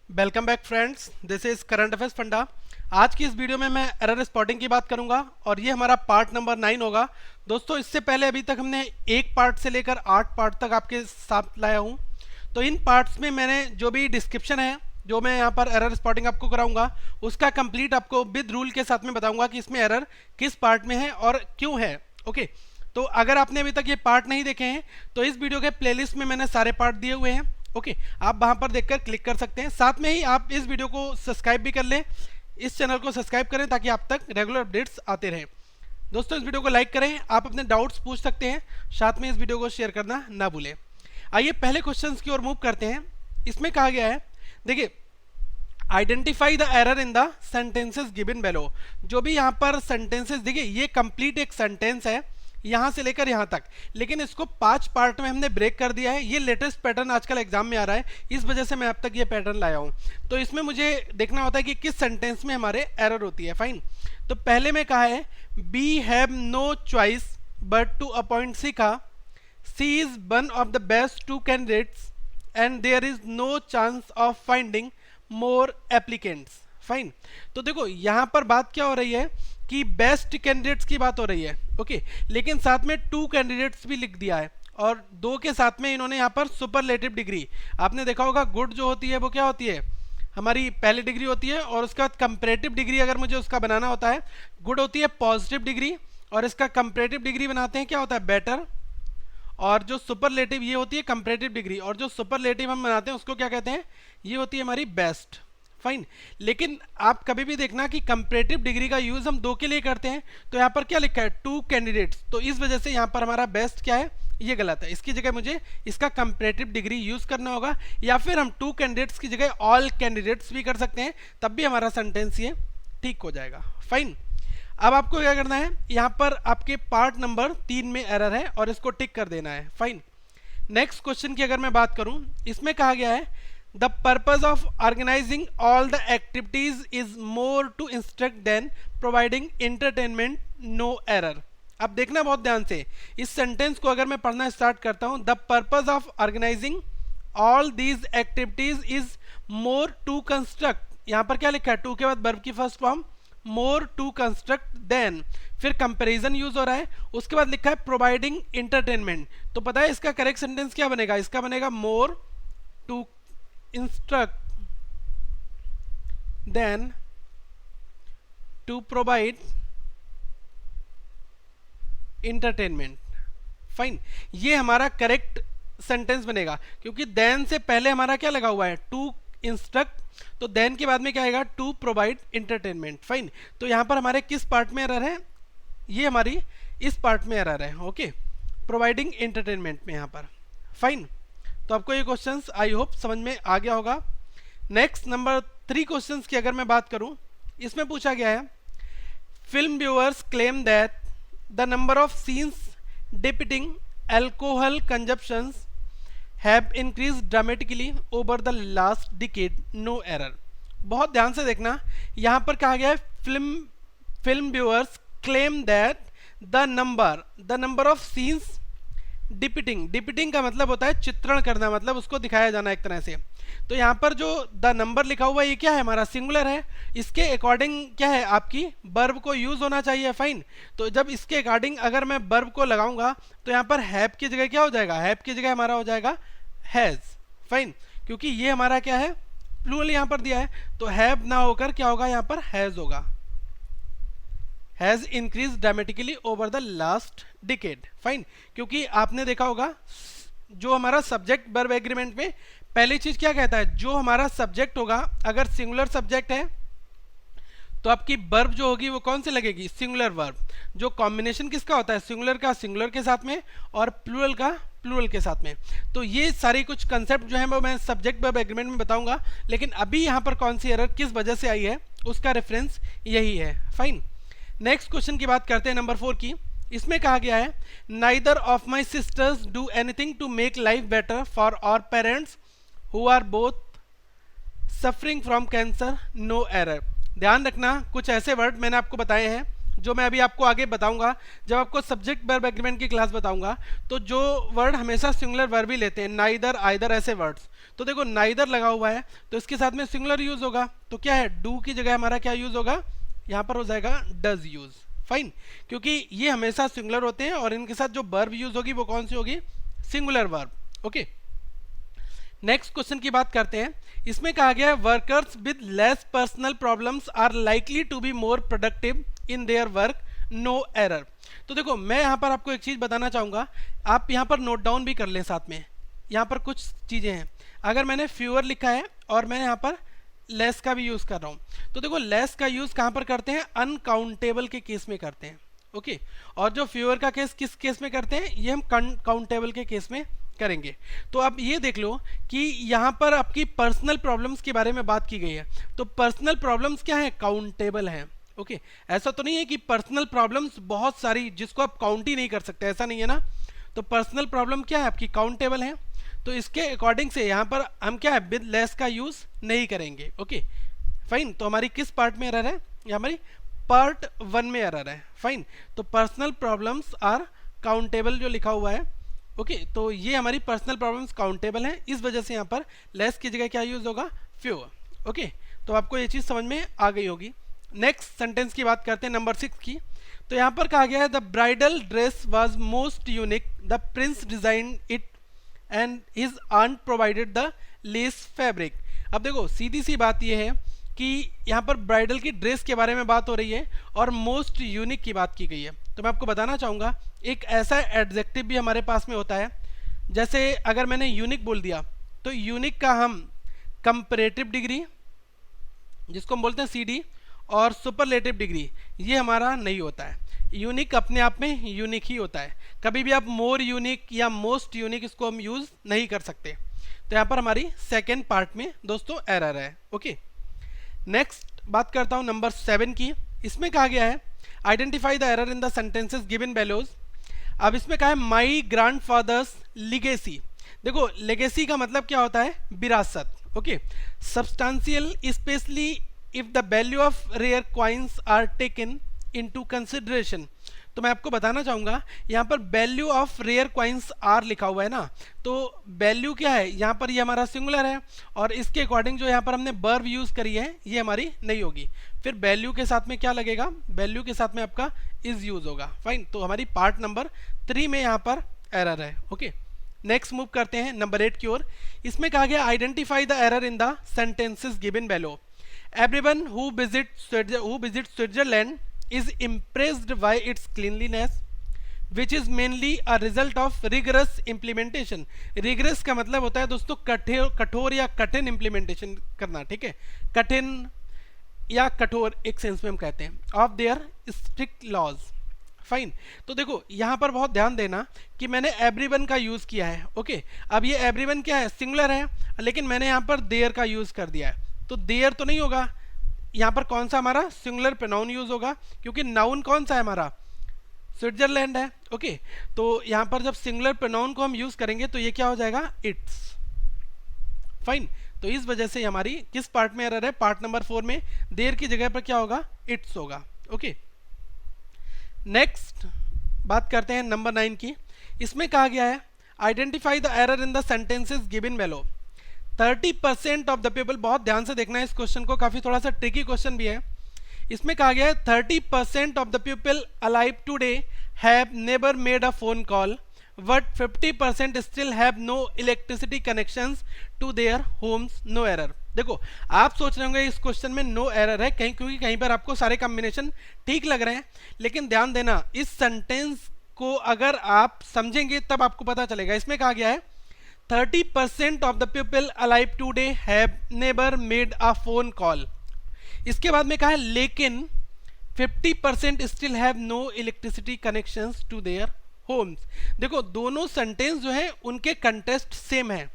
Welcome back friends, this is current affairs funda. आज की इस वीडियो में मैं एरर स्पॉटिंग की बात करूंगा और ये हमारा पार्ट नंबर 9 होगा। दोस्तों, इससे पहले अभी तक हमने एक पार्ट से लेकर 8 पार्ट तक आपके साथ लाया हूं। तो इन पार्ट्स में मैंने जो भी डिस्क्रिप्शन है, जो मैं यहाँ पर एरर स्पॉटिंग आपको कराऊंगा, उसका कंप्लीट आपको विद रूल के साथ में बताऊंगा कि इसमें एरर किस पार्ट में है और क्यों है। ओके, तो अगर आपने अभी तक ये पार्ट नहीं देखे हैं तो इस वीडियो के प्लेलिस्ट में मैंने सारे पार्ट दिए हुए हैं। ओके, आप वहां पर देखकर क्लिक कर सकते हैं। साथ में ही आप इस वीडियो को सब्सक्राइब भी कर लें, इस चैनल को सब्सक्राइब करें ताकि आप तक रेगुलर अपडेट्स आते रहें। दोस्तों, इस वीडियो को लाइक करें, आप अपने डाउट्स पूछ सकते हैं, साथ में इस वीडियो को शेयर करना ना भूलें। आइए पहले क्वेश्चंस की ओर मूव करते हैं। इसमें कहा गया है, देखिए, identify the error in the sentences given below. जो भी यहाँ पर सेंटेंसेस, देखिए ये कंप्लीट एक सेंटेंस है यहां से लेकर यहां तक, लेकिन इसको 5 पार्ट में हमने ब्रेक कर दिया है। ये लेटेस्ट पैटर्न आजकल एग्जाम में आ रहा है, इस वजह से मैं अब तक ये पैटर्न लाया हूं। तो इसमें मुझे देखना होता है कि किस सेंटेंस में हमारे एरर होती है। फाइन, तो पहले में कहा है we have no choice but to appoint Shikha, she is one of the best 2 candidates and there is no chance of finding more applicants. Fine, तो देखो यहां पर बात क्या हो रही है कि बेस्ट कैंडिडेट्स की बात हो रही है। ओके, लेकिन साथ में 2 कैंडिडेट्स भी लिख दिया है और 2 के साथ में इन्होंने यहाँ पर सुपरलेटिव डिग्री, आपने देखा होगा गुड जो होती है वो क्या होती है, हमारी पहली डिग्री होती है, और उसका कंपैरेटिव डिग्री अगर मुझे उसका बनाना होता है, गुड होती है पॉजिटिव डिग्री, और इसका कंपैरेटिव डिग्री बनाते हैं क्या होता है, बेटर, और जो सुपरलेटिव ये होती है कंपैरेटिव डिग्री, और जो सुपरलेटिव हम बनाते हैं उसको क्या कहते हैं, ये होती है हमारी बेस्ट। फाइन, लेकिन आप कभी भी देखना कि कंपैरेटिव डिग्री का यूज हम 2 के लिए करते हैं, तो यहाँ पर क्या लिखा है 2 कैंडिडेट्स, तो इस वजह से यहाँ पर हमारा बेस्ट क्या है, ये गलत है। इसकी जगह मुझे इसका कंपैरेटिव डिग्री यूज करना होगा, या फिर हम 2 कैंडिडेट्स की जगह ऑल कैंडिडेट्स भी कर सकते हैं, तब भी हमारा सेंटेंस ये ठीक हो जाएगा। फाइन, अब आपको क्या करना है, यहाँ पर आपके पार्ट नंबर 3 में एरर है और इसको टिक कर देना है। फाइन, नेक्स्ट क्वेश्चन की अगर मैं बात करूं, इसमें कहा गया है the purpose of organising all the activities is more to instruct than providing entertainment, no error. अब देखना बहुत ध्यान से, इस सेंटेंस को अगर मैं पढ़ना स्टार्ट करता हूं, the purpose of organising all these activities is more to construct, यहां पर क्या लिखा है, टू के बाद वर्ब की first form more to construct than, फिर कंपैरिजन यूज हो रहा है, उसके बाद लिखा है प्रोवाइडिंग एंटरटेनमेंट। तो पता है इसका करेक्ट सेंटेंस क्या बनेगा, इसका बनेगा more to instruct than to provide entertainment. Fine, ये हमारा करेक्ट सेंटेंस बनेगा, क्योंकि देन से पहले हमारा क्या लगा हुआ है, टू इंस्ट्रक्ट, तो देन के बाद में क्या आएगा, टू प्रोवाइड एंटरटेनमेंट। फाइन, तो यहां पर हमारे किस पार्ट में एरर है, ये हमारी इस पार्ट में एरर है। ओके, प्रोवाइडिंग एंटरटेनमेंट में यहां पर। फाइन, तो आपको ये क्वेश्चंस आई होप समझ में आ गया होगा। नेक्स्ट नंबर 3 क्वेश्चंस की अगर मैं बात करूं, इसमें पूछा गया है film viewers claim that the number of scenes depicting alcohol consumptions have increased dramatically over the last decade, no error। बहुत ध्यान से देखना, यहां पर कहा गया है film viewers claim that the number of scenes depicting का मतलब होता है चित्रण करना, मतलब उसको दिखाया जाना एक तरह से। तो यहां पर जो द नंबर लिखा हुआ है ये क्या है, हमारा सिंगुलर है, इसके अकॉर्डिंग क्या है, आपकी वर्ब को यूज होना चाहिए। फाइन, तो जब इसके अकॉर्डिंग अगर मैं वर्ब को लगाऊंगा तो यहां पर हैव की जगह क्या हो जाएगा, हैव की जगह हमारा हो जाएगा हैज। फाइन, क्योंकि ये हमारा क्या है, प्लूरल यहां पर दिया है, तो हैव ना होकर क्या होगा, यहां पर हैज होगा, has increase dramatically over the last decade. Fine, क्योंकि आपने देखा होगा जो हमारा सब्जेक्ट वर्ब एग्रीमेंट में पहली चीज क्या कहता है, जो हमारा सब्जेक्ट होगा, अगर सिंगुलर सब्जेक्ट है तो आपकी वर्ब जो होगी वो कौन से लगेगी, सिंगुलर वर्ब। जो कॉम्बिनेशन किसका होता है, सिंगुलर का सिंगुलर के साथ में और प्लूरल का प्लूरल के साथ में। तो ये सारी कुछ कंसेप्ट जो है वो मैं सब्जेक्ट वर्ब एग्रीमेंट में बताऊंगा, लेकिन अभी यहाँ पर कौन सी एरर किस वजह से आई है उसका रेफरेंस यही है। फाइन, नेक्स्ट क्वेश्चन की बात करते हैं नंबर 4 की। इसमें कहा गया है neither of my sisters do anything to make life better for our parents who are both suffering from cancer, no error. ध्यान रखना, कुछ ऐसे वर्ड मैंने आपको बताए हैं जो मैं अभी आपको आगे बताऊंगा, जब आपको सब्जेक्ट वर्ब एग्रीमेंट की क्लास बताऊंगा, तो जो वर्ड हमेशा सिंगुलर वर्ब ही लेते हैं, नाइदर, आइदर, ऐसे वर्ड्स। तो देखो नाइदर लगा हुआ है तो इसके साथ में सिंगुलर यूज होगा, तो क्या है, डू की जगह हमारा क्या यूज होगा, यहाँ पर हो जाएगा डज यूज। फाइन, क्योंकि ये हमेशा सिंगुलर होते हैं और इनके साथ जो वर्ब यूज होगी वो कौन सी होगी, singular verb. Okay, next question की बात करते हैं। इसमें कहा गया है workers with less personal problems are likely to be more productive in their work, no error. तो देखो मैं यहाँ पर आपको एक चीज बताना चाहूंगा, आप यहाँ पर नोट डाउन भी कर लें साथ में। यहाँ पर कुछ चीजें हैं, अगर मैंने फ्यूअर लिखा है और मैं यहाँ पर लेस का भी यूज कर रहा हूँ, तो देखो लेस का यूज कहाँ पर करते हैं, अनकाउंटेबल के केस में करते हैं। ओके, और जो फ्यूअर का केस किस केस में करते हैं, ये हम काउंटेबल के केस में करेंगे। तो अब ये देख लो कि यहाँ पर आपकी पर्सनल प्रॉब्लम्स के बारे में बात की गई है, तो पर्सनल प्रॉब्लम्स क्या है, काउंटेबल है। ओके, ऐसा तो नहीं है कि पर्सनल प्रॉब्लम्स बहुत सारी जिसको आप काउंट ही नहीं कर सकते, ऐसा नहीं है ना। तो पर्सनल प्रॉब्लम क्या है आपकी, काउंटेबल है। तो इसके अकॉर्डिंग से यहाँ पर हम क्या है, विद लेस का यूज नहीं करेंगे। ओके फाइन, तो हमारी किस पार्ट में एरर है, ये हमारी पार्ट 1 में एरर है। फाइन, तो पर्सनल प्रॉब्लम्स आर काउंटेबल जो लिखा हुआ है। ओके, तो ये हमारी पर्सनल प्रॉब्लम्स काउंटेबल है, इस वजह से यहाँ पर लेस की जगह क्या यूज होगा, फ्यूअर। ओके, तो आपको ये चीज समझ में आ गई होगी। नेक्स्ट सेंटेंस की बात करते हैं, नंबर 6 की। तो यहाँ पर कहा गया है the bridal dress was most unique, the prince design it and his aunt provided the lace fabric. अब देखो सीधी सी बात यह है कि यहाँ पर ब्राइडल की ड्रेस के बारे में बात हो रही है और मोस्ट यूनिक की बात की गई है। तो मैं आपको बताना चाहूँगा एक ऐसा एडजेक्टिव भी हमारे पास में होता है, जैसे अगर मैंने यूनिक बोल दिया तो यूनिक का हम कंपैरेटिव डिग्री जिसको हम बोलते हैं CD और सुपरलेटिव डिग्री ये हमारा नहीं होता है। यूनिक अपने आप में यूनिक ही होता है, कभी भी आप मोर यूनिक या मोस्ट यूनिक इसको हम यूज नहीं कर सकते। तो यहाँ पर हमारी सेकेंड पार्ट में दोस्तों एरर है। ओके, नेक्स्ट बात करता हूँ नंबर 7 की। इसमें कहा गया है identify the error in the sentences given below. अब इसमें कहा है माई ग्रैंडफादर्स लिगेसी। देखो लेगेसी का मतलब क्या होता है, विरासत। Okay, substantial especially if the value of rare coins are taken into consideration. तो मैं आपको बताना चाहूंगा यहाँ पर value of rare coins are लिखा हुआ है ना, तो वैल्यू क्या है यहाँ पर, ये हमारा सिंगुलर है और इसके अकॉर्डिंग जो यहाँ पर हमने वर्ब यूज करी है ये हमारी नहीं होगी। फिर वैल्यू के साथ में क्या लगेगा, वैल्यू के साथ में आपका इज यूज होगा। फाइन, तो हमारी पार्ट नंबर 3 में यहाँ पर एरर है। ओके, नेक्स्ट मूव करते हैं नंबर 8 की ओर। इसमें कहा गया identify the error in the sentences given below. Everyone who visit Switzerland is impressed by its cleanliness which is mainly a result of rigorous implementation। rigorous का मतलब होता है दोस्तों कठोर या कठिन implementation करना, ठीक है, कठिन या कठोर एक सेंस में हम कहते हैं, of their strict laws। Fine, तो देखो यहाँ पर बहुत ध्यान देना कि मैंने एवरीवन का यूज किया है। ओके, अब ये एवरीवन क्या है, सिंगुलर है, लेकिन मैंने यहाँ पर देयर का यूज कर दिया है, तो देयर तो नहीं होगा, यहाँ पर कौन सा हमारा सिंगुलर प्रोनाउन यूज होगा, क्योंकि नाउन कौन सा है हमारा, स्विट्जरलैंड है। ओके, तो यहाँ पर जब सिंगुलर प्रोनाउन को हम यूज करेंगे तो ये क्या हो जाएगा, इट्स। फाइन, तो इस वजह से हमारी किस पार्ट में एरर है, पार्ट नंबर 4 में देर की जगह पर क्या होगा, इट्स होगा। ओके, नेक्स्ट बात करते हैं नंबर 9 की। इसमें कहा गया है identify the error in the sentences given below. 30% of the people, बहुत ध्यान से देखना है इस क्वेश्चन को, काफी थोड़ा सा ट्रिकी क्वेश्चन भी है। इसमें कहा गया है 30% of the people alive today have never made a phone call but 50% still have no electricity connections to their homes, no error. देखो आप सोच रहे होंगे इस क्वेश्चन में नो एरर है कहीं, क्योंकि कहीं पर आपको सारे कॉम्बिनेशन ठीक लग रहे हैं, लेकिन ध्यान देना इस सेंटेंस को अगर आप समझेंगे तब आपको पता चलेगा। इसमें कहा गया है 30% of the people alive today have never made a phone call। इसके बाद में कहा है लेकिन 50% still have no electricity connections to their homes। देखो दोनों सेंटेंस जो है उनके कंटेस्ट सेम है।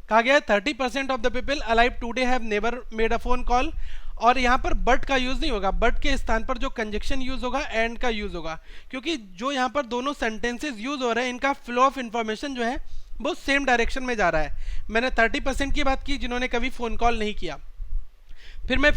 कहा गया है 30% of the people alive today have never made a phone call, और यहाँ पर बट का यूज नहीं होगा, बट के स्थान पर जो कंजक्शन यूज होगा एंड का यूज होगा, क्योंकि जो यहाँ पर दोनों सेंटेंसेस यूज हो रहे हैं इनका फ्लो ऑफ इंफॉर्मेशन जो है वो सेम डायरेक्शन में जा रहा है। मैंने 30% की बात की जिन्होंने कभी फोन कॉल नहीं किया, फिर मैं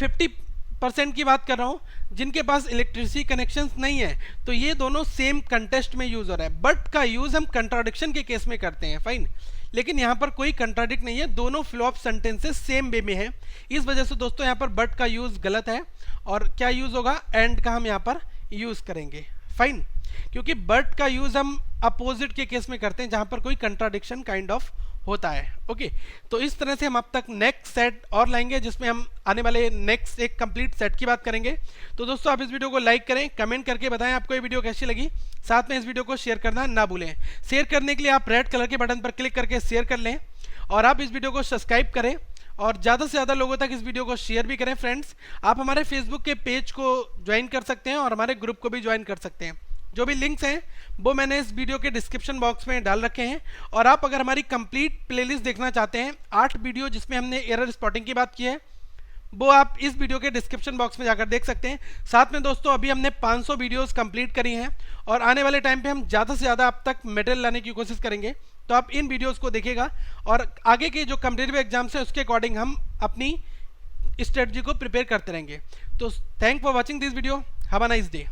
परसेंट की बात कर रहा हूँ जिनके पास इलेक्ट्रिसिटी कनेक्शंस नहीं है, तो ये दोनों सेम कंटेस्ट में यूज हो रहा है। बट का यूज हम कंट्राडिक्शन के केस में करते हैं, फाइन। लेकिन यहाँ पर कोई कंट्राडिक्ट नहीं है, दोनों flow of sentences same way में है। इस वजह से दोस्तों यहाँ पर बट का यूज गलत है और क्या यूज होगा, एंड का हम यहाँ पर यूज करेंगे, फाइन। क्योंकि बट का यूज हम अपोजिट के केस में करते हैं जहां पर कोई कंट्राडिक्शन काइंड ऑफ होता है। ओके, तो इस तरह से हम अब तक नेक्स्ट सेट और लाएंगे जिसमें हम आने वाले नेक्स्ट एक कंप्लीट सेट की बात करेंगे। तो दोस्तों आप इस वीडियो को लाइक करें, कमेंट करके बताएं आपको ये वीडियो कैसी लगी, साथ में इस वीडियो को शेयर करना ना भूलें। शेयर करने के लिए आप रेड कलर के बटन पर क्लिक करके शेयर कर लें और आप इस वीडियो को सब्सक्राइब करें और ज़्यादा से ज़्यादा लोगों तक इस वीडियो को शेयर भी करें। फ्रेंड्स, आप हमारे फेसबुक के पेज को ज्वाइन कर सकते हैं और हमारे ग्रुप को भी ज्वाइन कर सकते हैं। जो भी लिंक्स हैं वो मैंने इस वीडियो के डिस्क्रिप्शन बॉक्स में डाल रखे हैं। और आप अगर हमारी कंप्लीट प्लेलिस्ट देखना चाहते हैं, 8 वीडियो जिसमें हमने एरर स्पॉटिंग की बात की है, वो आप इस वीडियो के डिस्क्रिप्शन बॉक्स में जाकर देख सकते हैं। साथ में दोस्तों अभी हमने 500 वीडियोस कंप्लीट करी हैं और आने वाले टाइम पे हम ज़्यादा से ज़्यादा आप तक मटेरियल लाने की कोशिश करेंगे। तो आप इन वीडियोस को देखिएगा और आगे के जो कॉम्पिटिटिव एग्जाम्स हैं उसके अकॉर्डिंग हम अपनी स्ट्रेटजी को प्रिपेयर करते रहेंगे। तो thank for watching this video, have a nice day.